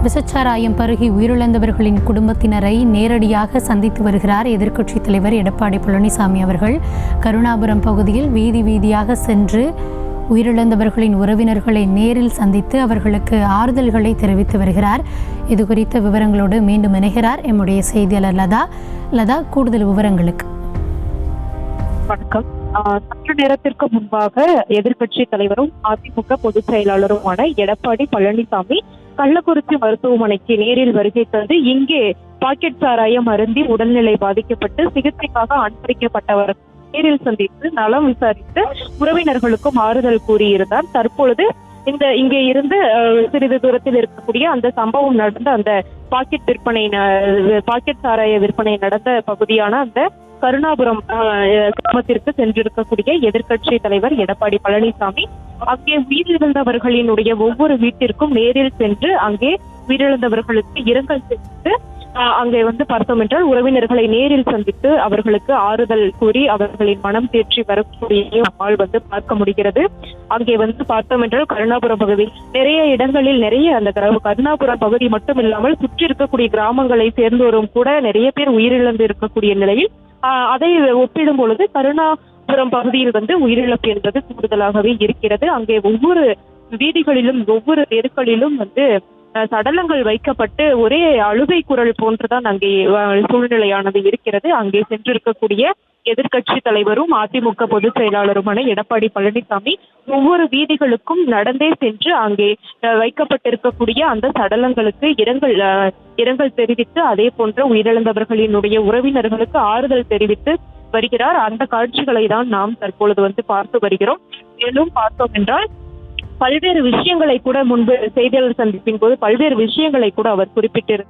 விசச்சாராயம் பருகி உயிரிழந்தவர்களின் குடும்பத்தினரை நேரடியாக சந்தித்து வருகிறார் எதிர்க்கட்சித் தலைவர் எடப்பாடி பழனிசாமி அவர்கள். கருணாபுரம் பகுதியில் வீதி வீதியாக சென்று உயிரிழந்தவர்களின் உறவினர்களை நேரில் சந்தித்து அவர்களுக்கு ஆறுதல்களை தெரிவித்து வருகிறார். இது குறித்த விவரங்களோடு மீண்டும் இணைகிறார் எம்முடைய செய்தியாளர் லதா. கூடுதல் விவரங்களுக்கு. வணக்கம். சற்று நேரத்திற்கு முன்பாக எதிர்க்கட்சி தலைவரும் அதிமுக பொதுச் செயலாளருமான எடப்பாடி பழனிசாமி கள்ளக்குறிச்சி மருத்துவமனைக்கு நேரில் வருகை தந்து இங்கே பாக்கெட் சாராயம் அருந்தி உடல்நிலை பாதிக்கப்பட்டு சிகிச்சைக்காக அனுமதிக்கப்பட்டவர் நேரில் சந்தித்து நலம் விசாரித்து உறவினர்களுக்கும் ஆறுதல் கூறியிருந்தார். தற்பொழுது இங்கே இருந்து சிறிது தூரத்தில் இருக்கக்கூடிய அந்த சம்பவம் நடந்த அந்த பாக்கெட் சாராய விற்பனை நடந்த பகுதியான அந்த கருணாபுரம் கிராமத்திற்கு சென்றிருக்கக்கூடிய எதிர்க்கட்சி தலைவர் எடப்பாடி பழனிசாமி அங்கே உயிரிழந்தவர்களினுடைய ஒவ்வொரு வீட்டிற்கும் நேரில் சென்று அங்கே உயிரிழந்தவர்களுக்கு இரங்கல் தெரிவித்து அங்கே பார்த்தோம் என்றால் உறவினர்களை நேரில் சந்தித்து அவர்களுக்கு ஆறுதல் கூறி அவர்களின் மனம் தேற்றி வரக்கூடிய நம்மால் பார்க்க முடிகிறது. அங்கே பார்த்தோம் என்றால் கருணாபுரம் பகுதி நிறைய இடங்களில் அந்த கருணாபுரம் பகுதி மட்டும் இல்லாமல் சுற்றி இருக்கக்கூடிய கிராமங்களை சேர்ந்தோரும் கூட நிறைய பேர் உயிரிழந்து இருக்கக்கூடிய நிலையில் அதை ஒப்பிடும் பொழுது கருணாபுரம் பகுதியில் உயிரிழப்பு என்பது கூடுதலாகவே இருக்கிறது. அங்கே ஒவ்வொரு வீதிகளிலும் ஒவ்வொரு தெருக்களிலும் சடலங்கள் வைக்கப்பட்டு ஒரே அழுகை குரல் போன்றுதான் அங்கே சூழ்நிலையானது இருக்கிறது. அங்கே சென்றிருக்கக்கூடிய எதிர்க்கட்சி தலைவரும் அதிமுக பொதுச் செயலாளருமான எடப்பாடி பழனிசாமி ஒவ்வொரு வீதிகளுக்கும் நடந்தே சென்று அங்கே வைக்கப்பட்டிருக்கக்கூடிய அந்த சடலங்களுக்கு இரங்கல் தெரிவித்து அதே போன்ற உயிரிழந்தவர்களினுடைய உறவினர்களுக்கு ஆறுதல் தெரிவித்து வருகிறார். அந்த காட்சிகளை தான் நாம் தற்பொழுது பார்த்து வருகிறோம். மேலும் பார்த்தோம் என்றால் பல்வேறு விஷயங்களை கூட முன்பு செய்தியாளர் சந்திப்பின் போது பல்வேறு விஷயங்களை கூட அவர் குறிப்பிட்டிருந்தார்.